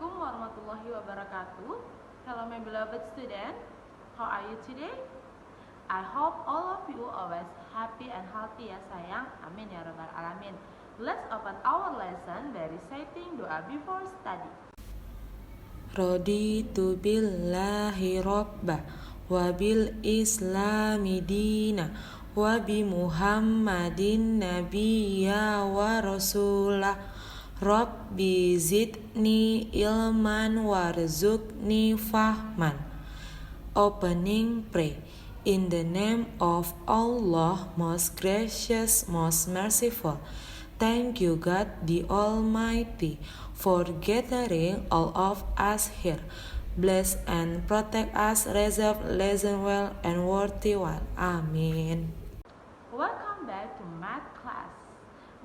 Assalamualaikum warahmatullahi wabarakatuh. Hello my beloved student. How are you today? I hope all of you always happy and healthy ya sayang. Amin ya rabbal alamin. Let's open our lesson by reciting doa before study. Raditu billahi rabba wa bil islami dina wa bi muhammadin nabiyya wa rasulah. Rabbi zidni ilman warzuqni fahman. Opening pray. In the name of Allah, most gracious, most merciful. Thank you, God the Almighty, for gathering all of us here. Bless and protect us, reserve, listen well, and worthy well. Amin. Welcome back to math class.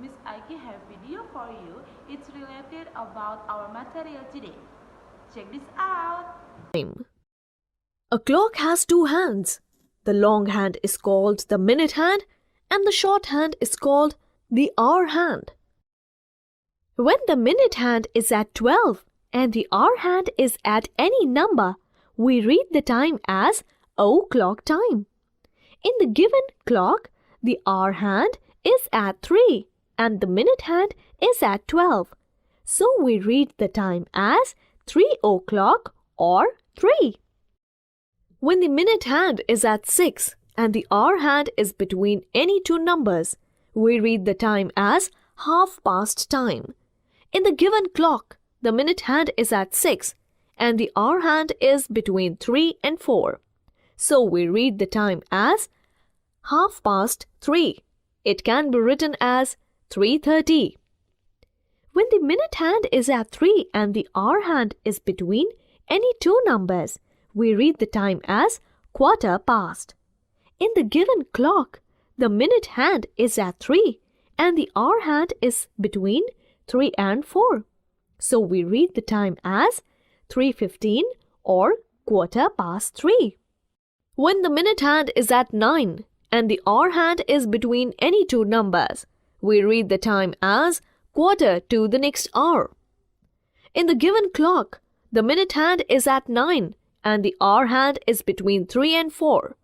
Miss Aiki have video for you. It's related about our material today. Check this out. A clock has two hands. The long hand is called the minute hand and the short hand is called the hour hand. When the minute hand is at 12 and the hour hand is at any number, we read the time as o'clock time. In the given clock, the hour hand is at 3 and the minute hand is at 12. So we read the time as 3 o'clock or 3. When the minute hand is at 6 and the hour hand is between any two numbers, we read the time as half past time. In the given clock, the minute hand is at 6 and the hour hand is between 3 and 4. So we read the time as half past 3. It can be written as 3:30. When the minute hand is at 3 and the hour hand is between any two numbers, we read the time as quarter past. In the given clock, the minute hand is at 3 and the hour hand is between 3 and 4. So we read the time as 3:15 or quarter past 3. When the minute hand is at 9 and the hour hand is between any two numbers, we read the time as quarter to the next hour. In the given clock, the minute hand is at 9 and the hour hand is between 3 and 4.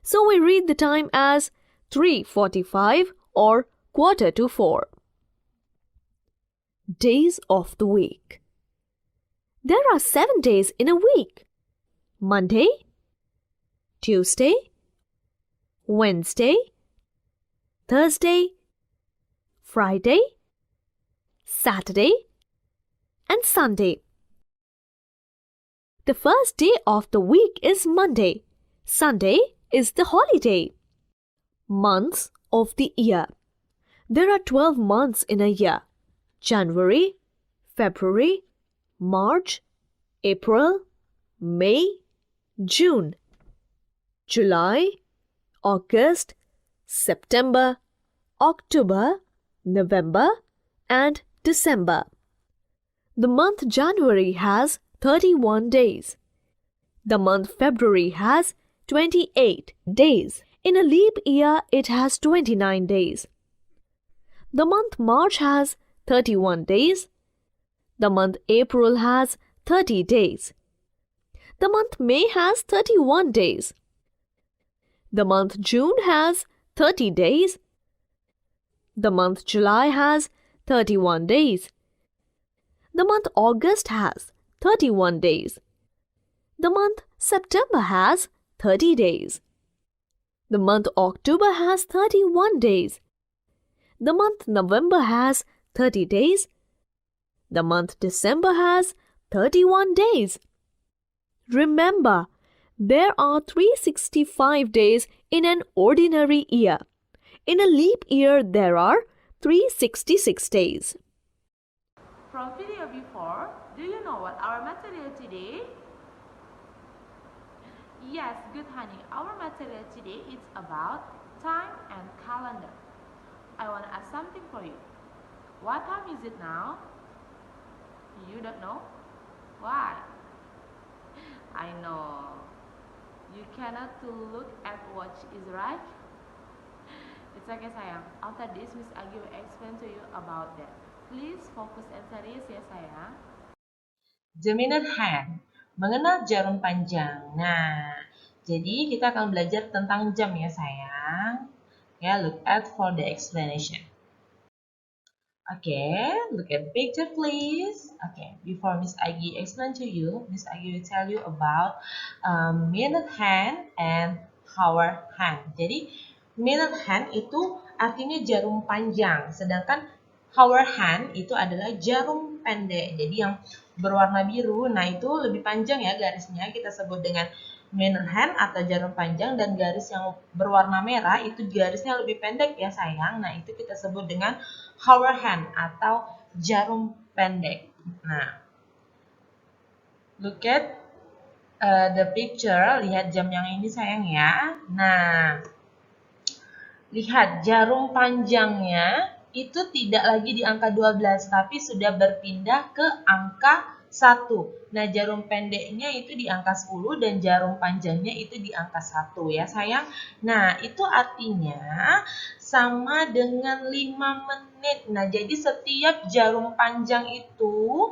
So we read the time as 3:45 or quarter to 4. Days of the week. There are 7 days in a week. Monday, Tuesday, Wednesday, Thursday, Friday, Saturday, and Sunday. The first day of the week is Monday. Sunday is the holiday. Months of the year. There are 12 months in a year. January, February, March, April, May, June, July, August, September, October, November, and December. The month January has 31 days. The month February has 28 days. In a leap year, it has 29 days. The month March has 31 days. The month April has 30 days. The month May has 31 days. The month June has 30 days. The month July has 31 days. The month August has 31 days. The month September has 30 days. The month October has 31 days. The month November has 30 days. The month December has 31 days. Remember, there are 365 days in an ordinary year. In a leap year, there are 366 days. From video before, do you know what our material today? Yes, good honey. Our material today is about time and calendar. I want to ask something for you. What time is it now? You don't know? Why? I know. You cannot to look at watch, is right? It's okay sayang. After this, Miss Agi will explain to you about that. Please focus and serious ya sayang. The minute hand. Mengenal jarum panjang. Nah, jadi kita akan belajar tentang jam ya sayang. Ya, look at for the explanation. Okay, look at the picture please. Okay, before Miss Agi explain to you, Miss Agi will tell you about minute hand and hour hand. Jadi, minute hand itu artinya jarum panjang, sedangkan hour hand itu adalah jarum pendek. Jadi yang berwarna biru, nah itu lebih panjang ya garisnya, kita sebut dengan minute hand atau jarum panjang, dan garis yang berwarna merah itu garisnya lebih pendek ya sayang. Nah itu kita sebut dengan hour hand atau jarum pendek. Nah, look at the picture, lihat jam yang ini sayang ya. Nah, lihat jarum panjangnya itu tidak lagi di angka 12 tapi sudah berpindah ke angka 1. Nah, jarum pendeknya itu di angka 10 dan jarum panjangnya itu di angka 1 ya sayang. Nah, itu artinya sama dengan 5 menit. Nah, jadi setiap jarum panjang itu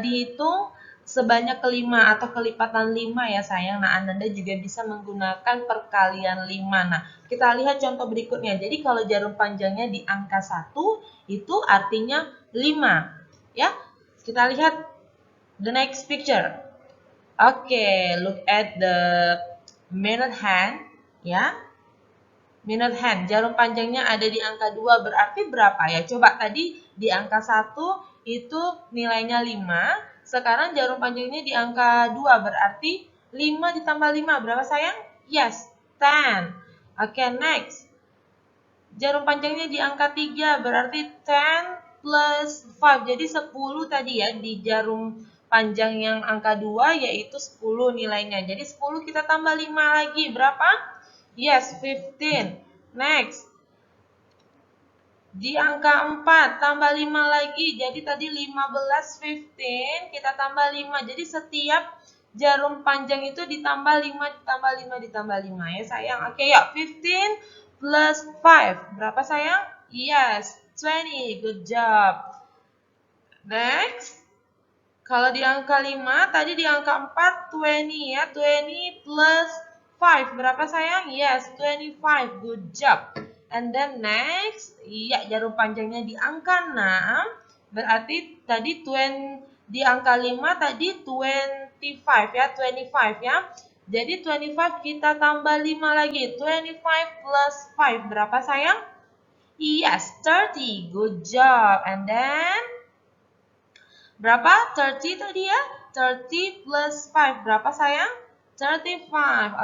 dihitung sebanyak kelima atau kelipatan 5 ya sayang. Nah, Anda juga bisa menggunakan perkalian 5. Nah, kita lihat contoh berikutnya. Jadi kalau jarum panjangnya di angka 1 itu artinya 5. Ya. Kita lihat the next picture. Okay, look at the minute hand ya. Minute hand, jarum panjangnya ada di angka 2 berarti berapa ya? Coba tadi di angka 1 itu nilainya 5. Sekarang jarum panjangnya di angka 2 berarti 5 ditambah 5 berapa sayang? Yes, 10. Oke, next. Jarum panjangnya di angka 3 berarti 10 plus 5. Jadi 10 tadi ya di jarum panjang yang angka 2 yaitu 10 nilainya. Jadi 10 kita tambah 5 lagi. Berapa? Yes, 15. Next. Di angka 4 tambah 5 lagi. Jadi tadi 15, 15 kita tambah 5. Jadi setiap jarum panjang itu ditambah 5, ditambah 5, ditambah 5 ya sayang. Oke, yuk 15 plus 5. Berapa sayang? Yes, 20. Good job. Next. Kalau di angka 5, tadi di angka 4, 20 ya. 20 plus 5. Berapa sayang? Yes, 25. Good job. And then next, iya jarum panjangnya di angka 6. Berarti tadi di angka 5 tadi 25 ya, 25 ya. Jadi 25 kita tambah 5 lagi. 25 plus 5 berapa sayang? Yes, 30. Good job. And then berapa? 30 tadi ya? 30 plus 5 berapa sayang? 35.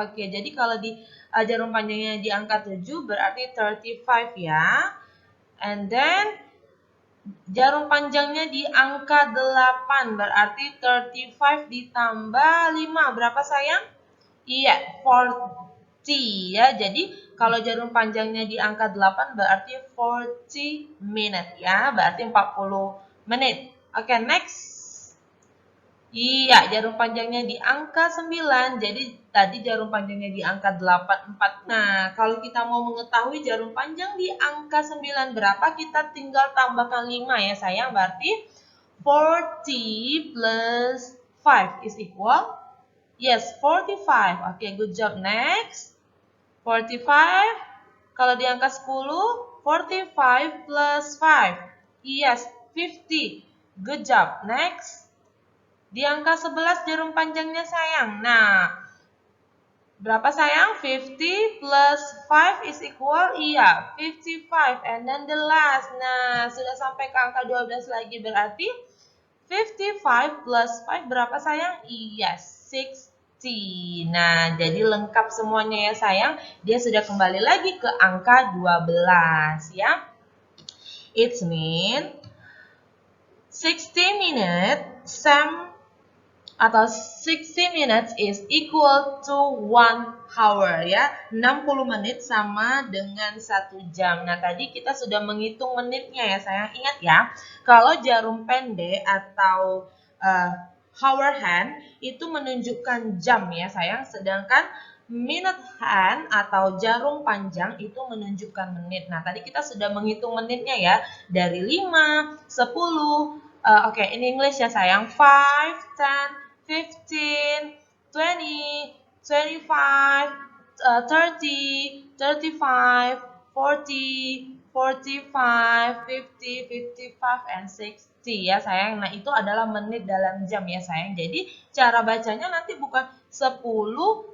Oke, jadi kalau di jarum panjangnya di angka 7 berarti 35 ya. And then jarum panjangnya di angka 8 berarti 35 ditambah 5 berapa sayang? Iya, 40 ya. Jadi kalau jarum panjangnya di angka 8 berarti 40 minute ya, berarti 40 menit. Oke, next. Iya, jarum panjangnya di angka 9. Jadi tadi jarum panjangnya di angka 84. Nah, kalau kita mau mengetahui jarum panjang di angka 9 berapa, kita tinggal tambahkan 5 ya sayang. Berarti 40 plus 5 is equal? Yes, 45. Oke, good job. Next. 45. Kalau di angka 10, 45 plus 5. Yes, 50. Good job. Next. Di angka 11 jarum panjangnya sayang. Nah, berapa sayang? 50 plus 5 is equal? Iya, 55. And then the last. Nah, sudah sampai ke angka 12 lagi. Berarti 55 plus 5 berapa sayang? Iya, 60. Nah, jadi lengkap semuanya ya sayang. Dia sudah kembali lagi ke angka 12 ya. It means 60 minutes atau 60 minutes is equal to 1 hour ya. 60 menit sama dengan 1 jam. Nah, tadi kita sudah menghitung menitnya ya sayang. Ingat ya, kalau jarum pendek atau hour hand itu menunjukkan jam ya sayang. Sedangkan minute hand atau jarum panjang itu menunjukkan menit. Nah, tadi kita sudah menghitung menitnya ya. Dari 5, 10, Oke, in English ya sayang. 5, 10, 15, 20, 25, 30, 35, 40, 45, 50, 55, and 60 ya sayang. Nah, itu adalah menit dalam jam ya sayang. Jadi, cara bacanya nanti bukan 10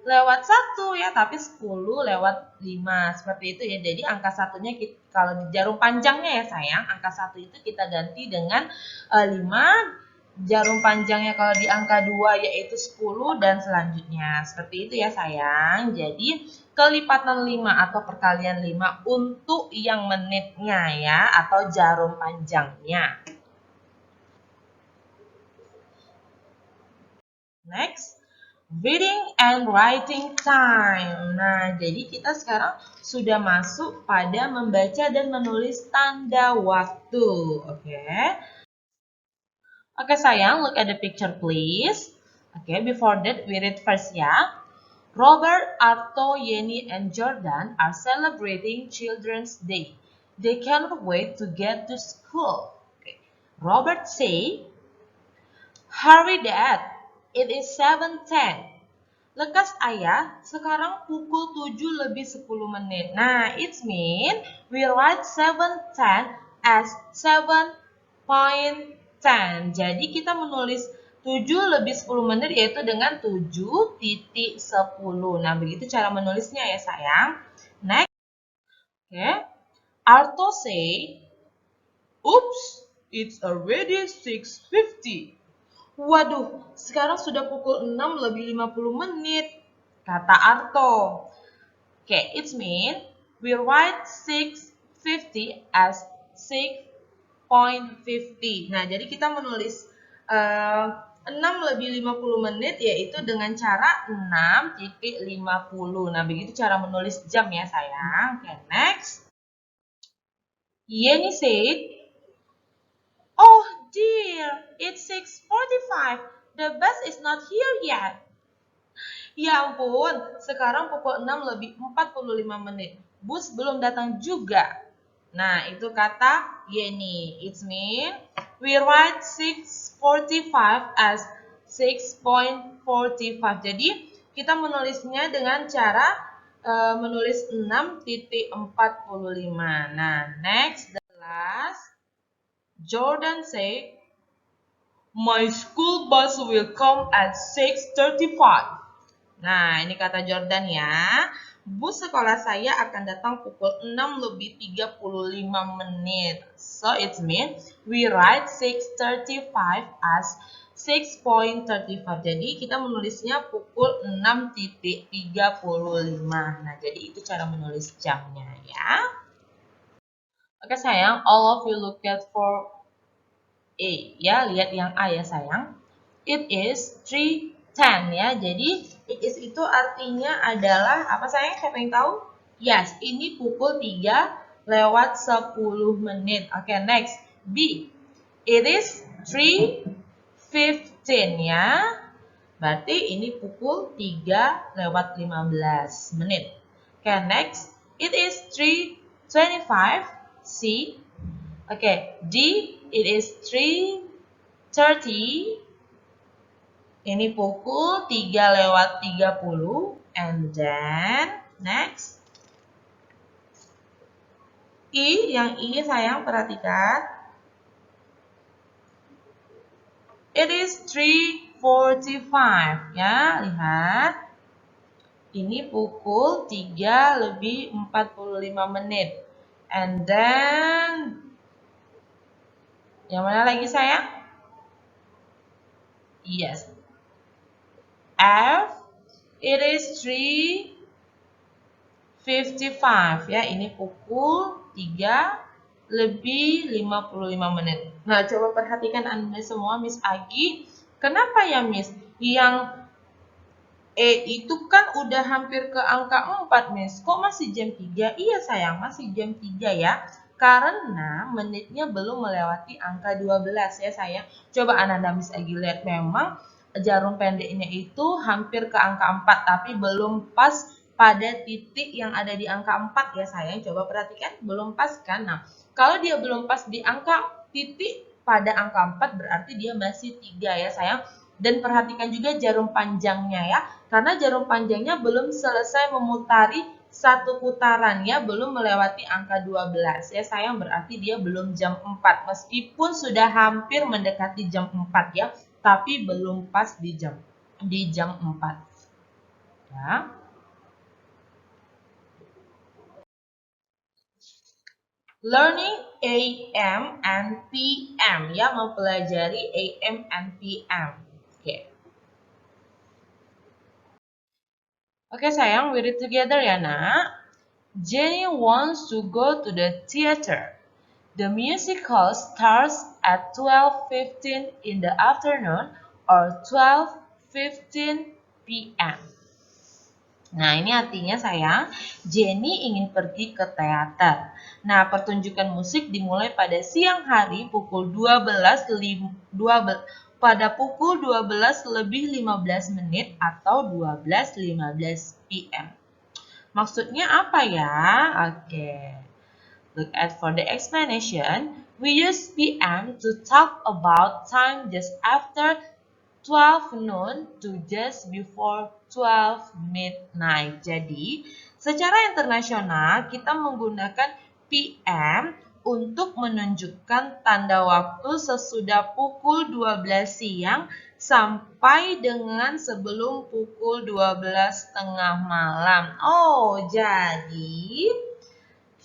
lewat 1 ya, tapi 10 lewat 5. Seperti itu ya. Jadi, angka satunya kalau di jarum panjangnya ya sayang, angka 1 itu kita ganti dengan 5. Jarum panjangnya kalau di angka 2 yaitu 10 dan selanjutnya. Seperti itu ya sayang. Jadi kelipatan 5 atau perkalian 5 untuk yang menitnya ya atau jarum panjangnya. Next, reading and writing time. Nah, jadi kita sekarang sudah masuk pada membaca dan menulis tanda waktu. Oke. Oke sayang, look at the picture please. Okay, before that we read first ya. Robert, Arto, Yeni, and Jordan are celebrating Children's Day. They cannot wait to get to school. Okay. Robert say, "Hurry Dad, it is 7:10." Lekas ayah, sekarang pukul 7 lebih 10 menit. Nah, it mean we write 7:10 as 7:10. Jadi kita menulis 7 lebih 10 menit yaitu dengan 7.10. Nah, begitu cara menulisnya ya sayang. Next. Okay. Arto say, "Oops, it's already 6:50." Waduh, sekarang sudah pukul 6 lebih 50 menit, kata Arto. Okay, it mean we write 6:50 as 6:50. Nah, jadi kita menulis 6 lebih 50 menit yaitu dengan cara 6.50. Nah, begitu cara menulis jam ya sayang. Okay, next. Yeni said, "Oh dear, it's 6:45. The bus is not here yet." Ya ampun, sekarang pukul 6 lebih 45 menit. Bus belum datang juga. Nah, itu kata Yeni. It means we write 6:45 as 6:45. Jadi, kita menulisnya dengan cara menulis 6.45. Nah, next, the last. Jordan say, "My school bus will come at 6:35. Nah, ini kata Jordan ya. Bus sekolah saya akan datang pukul 6 lebih 35 menit. So, it means we write 6:35 as 6:35. Jadi, kita menulisnya pukul 6.35. Nah, jadi itu cara menulis jamnya ya. Oke sayang, all of you look at for A. Ya, lihat yang A ya sayang. It is 3:10 ya. Jadi it is itu artinya adalah apa sayang? Siapa yang tahu? Yes, ini pukul 3 lewat 10 menit. Oke, next. B. It is 3:15 ya. Berarti ini pukul 3 lewat 15 menit. Oke, next. It is 3:25. C. Oke, D. It is 3:30. Ini pukul 3 lewat 30. And then, next. I, yang I sayang perhatikan. It is 3:45. Ya, lihat. Ini pukul 3 lebih 45 menit. And then, yang mana lagi sayang? Yes. F, it is 3:55 ya. Ini pukul 3 lebih 55 menit. Nah, coba perhatikan Anda semua, Miss Agi. Kenapa ya, Miss? Yang E itu kan udah hampir ke angka 4, Miss. Kok masih jam 3? Iya, sayang, masih jam 3 ya. Karena menitnya belum melewati angka 12 ya sayang. Coba Ananda Miss Agi lihat, memang jarum pendeknya itu hampir ke angka 4 tapi belum pas pada titik yang ada di angka 4 ya sayang. Coba perhatikan, belum pas kan? Nah, kalau dia belum pas di angka titik pada angka 4 berarti dia masih 3 ya sayang. Dan perhatikan juga jarum panjangnya ya. Karena jarum panjangnya belum selesai memutari satu putaran ya, belum melewati angka 12 ya sayang, berarti dia belum jam 4. Meskipun sudah hampir mendekati jam 4 ya, tapi belum pas di jam 4. Ya. Learning AM and PM ya, mempelajari AM and PM. Oke sayang, we read together ya nak. Jenny wants to go to the theater. The musical starts at 12:15 in the afternoon or 12:15 p.m. Nah, ini artinya sayang, Jenny ingin pergi ke teater. Nah, pertunjukan musik dimulai pada siang hari pukul 12 lebih 15 menit atau 12:15 p.m. Maksudnya apa ya? Oke. Look at for the explanation. We use PM to talk about time just after 12 noon to just before 12 midnight. Jadi, secara internasional kita menggunakan PM untuk menunjukkan tanda waktu sesudah pukul 12 siang sampai dengan sebelum pukul 12 tengah malam. Oh, jadi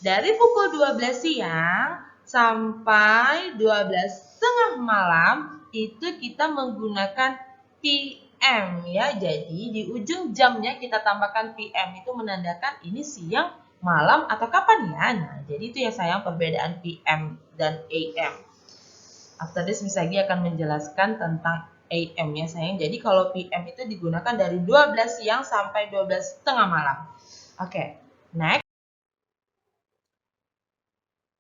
dari pukul 12 siang sampai 12 tengah malam itu kita menggunakan PM ya. Jadi di ujung jamnya kita tambahkan PM, itu menandakan ini siang, malam atau kapan ya. Nah, jadi itu ya sayang perbedaan PM dan AM. After this Miss Agi akan menjelaskan tentang AM ya sayang. Jadi kalau PM itu digunakan dari 12 siang sampai 12 tengah malam. Oke, next.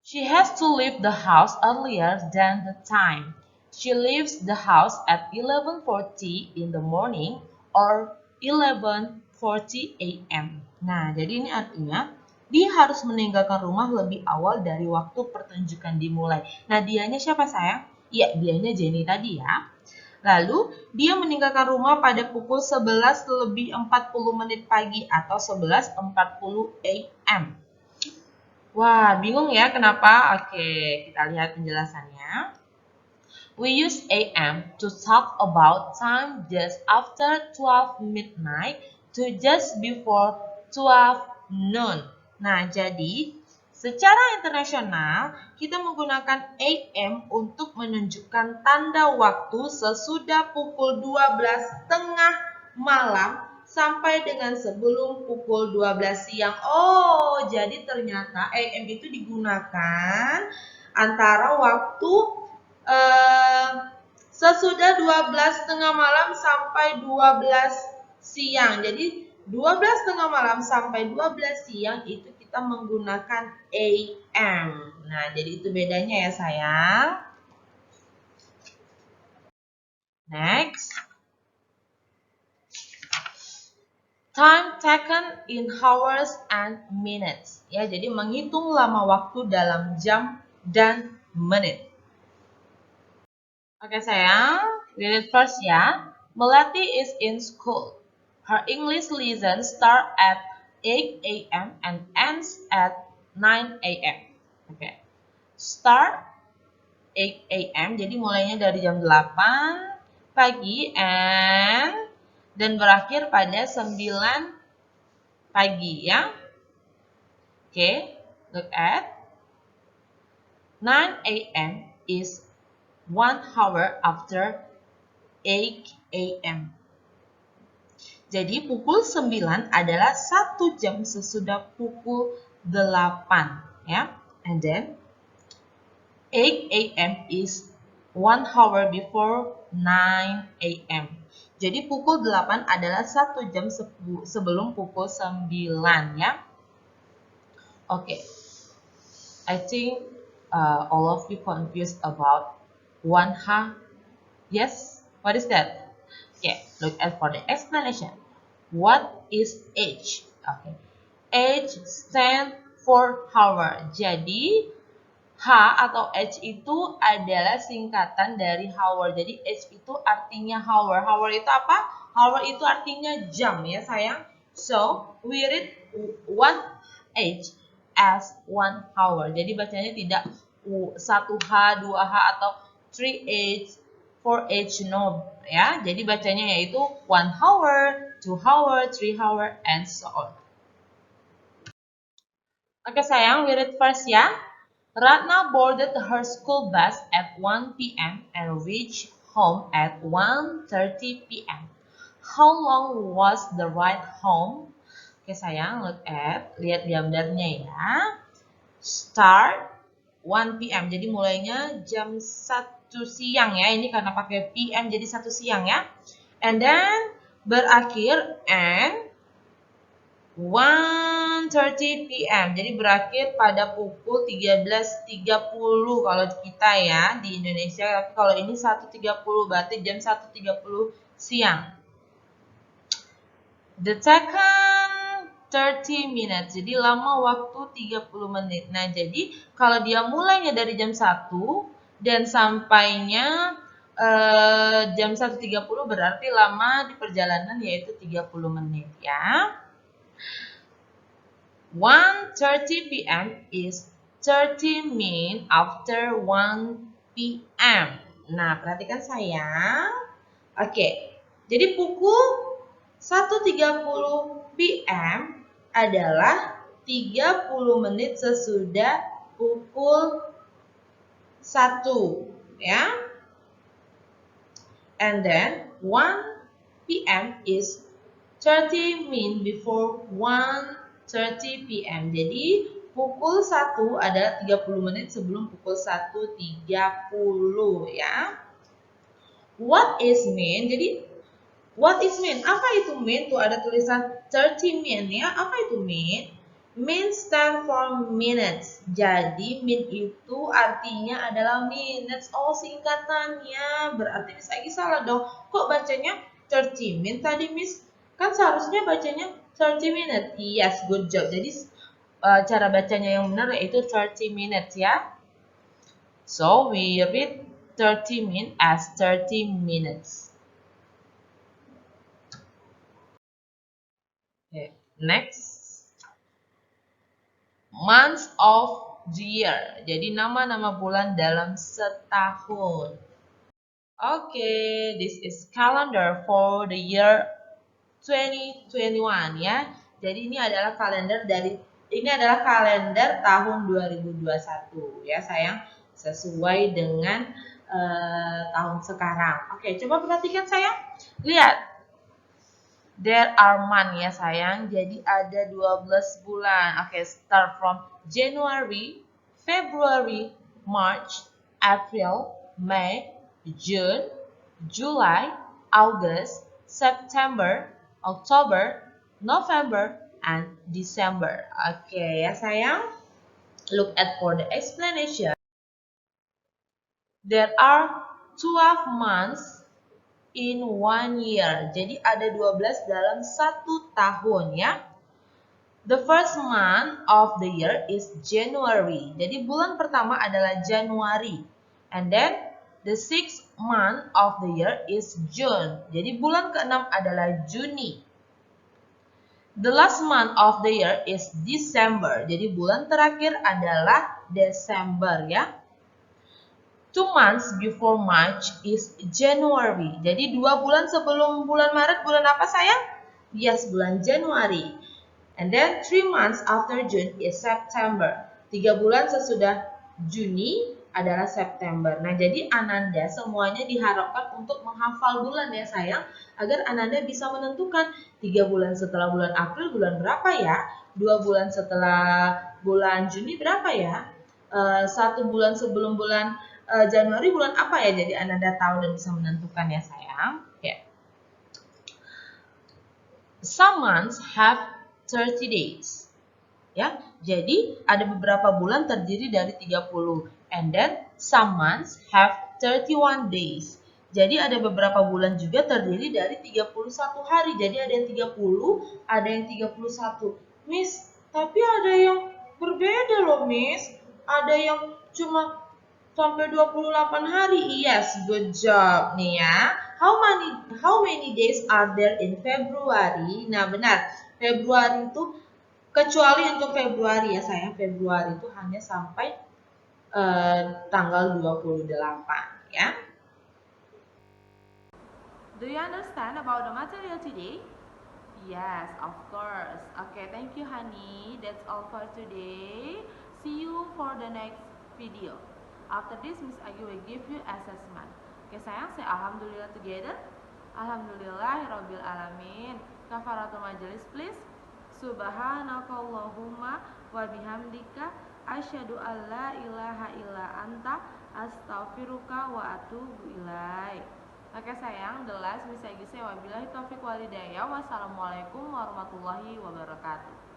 She has to leave the house earlier than the time. She leaves the house at 11:40 in the morning or 11:40 a.m. Nah, jadi ini artinya dia harus meninggalkan rumah lebih awal dari waktu pertunjukan dimulai. Nah, dianya siapa sayang? Ya, dianya Jenny tadi ya. Lalu, dia meninggalkan rumah pada pukul 11 lebih 40 menit pagi atau 11:40 a.m. Wah, bingung ya kenapa? Oke, kita lihat penjelasannya. We use AM to talk about time just after 12 midnight to just before 12 noon. Nah, jadi secara internasional kita menggunakan AM untuk menunjukkan tanda waktu sesudah pukul 12 tengah malam sampai dengan sebelum pukul 12 siang. Oh, jadi ternyata AM itu digunakan antara waktu sesudah 12 tengah malam sampai 12 siang. Jadi 12 tengah malam sampai 12 siang itu kita menggunakan AM. Nah, jadi itu bedanya ya sayang. Next. Time taken in hours and minutes. Ya, jadi menghitung lama waktu dalam jam dan menit. Oke sayang, we read first ya. Melati is in school. Her English lesson start at 8 a.m. and ends at 9 a.m. Oke. Start 8 a.m. jadi mulainya dari jam 8 pagi dan berakhir pada 9 pagi ya. Oke, look at 9 a.m. is 1 hour after 8 a.m. Jadi pukul 9 adalah 1 jam sesudah pukul 8 ya. And then 8 a.m. is 1 hour before 9 a.m. Jadi pukul 8 adalah 1 jam sebelum pukul 9 ya. Oke. I think all of you confused about 1H. Yes? What is that? Okay, look at for the explanation. What is H? Okay. H stand for hour. Jadi H atau H itu adalah singkatan dari hour. Jadi H itu artinya hour. Hour itu apa? Hour itu artinya jam ya sayang. So, we read 1H as 1 hour. Jadi bacanya tidak 1H, 2H atau 3H, 4H, no ya. Jadi bacanya yaitu 1 hour, 2 hour, 3 hour, and so on. Oke sayang, we read first ya. Ratna boarded her school bus at 1 p.m. and reached home at 1:30 p.m. How long was the ride home? Oke sayang, lihat gambarnya ya. Start 1 p.m. Jadi mulainya jam 1 siang ya. Ini karena pakai p.m. jadi 1 siang ya. And then berakhir and 1:30 p.m. Jadi berakhir pada pukul 13.30 kalau kita ya di Indonesia. Tapi kalau ini 1:30 berarti jam 1:30 siang. The second 30 minutes. Jadi lama waktu 30 menit. Nah, jadi kalau dia mulainya dari jam 1 dan sampainya jam 1:30 berarti lama di perjalanan yaitu 30 menit ya. 1:30 p.m. is 30 minutes after 1 p.m. Nah, perhatikan sayang. Oke, jadi pukul 1:30 p.m. adalah 30 menit sesudah pukul 1 ya. And then 1 p.m. is 30 minutes before 1:30 p.m. Jadi pukul 1 adalah 30 menit sebelum pukul 1:30 ya. What is mean? Jadi what is mean? Apa itu mean? Tuh ada tulisan 30 min ya. Apa itu mean? Mean stand for minutes. Jadi mean itu artinya adalah minutes. Oh, singkatannya. Berarti Miss Agi salah dong. Kok bacanya 30 min tadi Miss? Kan seharusnya bacanya 30 minutes. Yes, good job. Jadi cara bacanya yang benar yaitu 30 minutes ya. So, we read 30 min as 30 minutes. Okay, next. Months of the year. Jadi nama-nama bulan dalam setahun. Okay, this is calendar for the year 2021 ya. Jadi ini adalah kalender tahun 2021 ya sayang, sesuai dengan tahun sekarang. Oke, coba perhatikan sayang. Lihat. There are month ya sayang. Jadi ada 12 bulan. Oke, start from January, February, March, April, May, June, July, August, September, October, November, and December. Oke ya sayang. Look at for the explanation. There are 12 months in 1 year. Jadi ada 12 dalam 1 tahun ya. The first month of the year is January. Jadi bulan pertama adalah Januari. And then the sixth month of the year is June. Jadi bulan ke-6 adalah Juni. The last month of the year is December. Jadi bulan terakhir adalah Desember ya. 2 months before March is January. Jadi 2 bulan sebelum bulan Maret, bulan apa sayang? Yes, bulan Januari. And then 3 months after June is September. 3 bulan sesudah Juni adalah September. Nah, jadi Ananda semuanya diharapkan untuk menghafal bulan ya sayang, agar Ananda bisa menentukan 3 bulan setelah bulan April bulan berapa ya? 2 bulan setelah bulan Juni berapa ya? 1 bulan sebelum bulan Januari bulan apa ya? Jadi Ananda tahu dan bisa menentukan ya sayang. Okay. Some months have 30 days. Ya, jadi ada beberapa bulan terdiri dari 30. And then some months have 31 days. Jadi ada beberapa bulan juga terdiri dari 31 hari. Jadi ada yang 30, ada yang 31. Miss, tapi ada yang berbeda loh Miss. Ada yang Cuma sampai 28 hari. Yes, good job nih ya. How many days are there in February? Nah, benar. Februari itu kecuali untuk Februari ya sayang. Februari itu hanya sampai tanggal 28 ya. Do you understand about the material today? Yes, of course. Okay, thank you, honey. That's all for today. See you for the next video. After this, Miss Agi will give you assessment. Okay, sayang, say Alhamdulillah together. Alhamdulillahirabbil alamin. Kafaratul majelis, please. Subhanakallahumma wa bihamdika asyhadu an la ilaha illa anta astaghfiruka wa atubu ilaik. Oke sayang, the last bisa saya wabillahi taufiq walhidayah. Wassalamualaikum warahmatullahi wabarakatuh.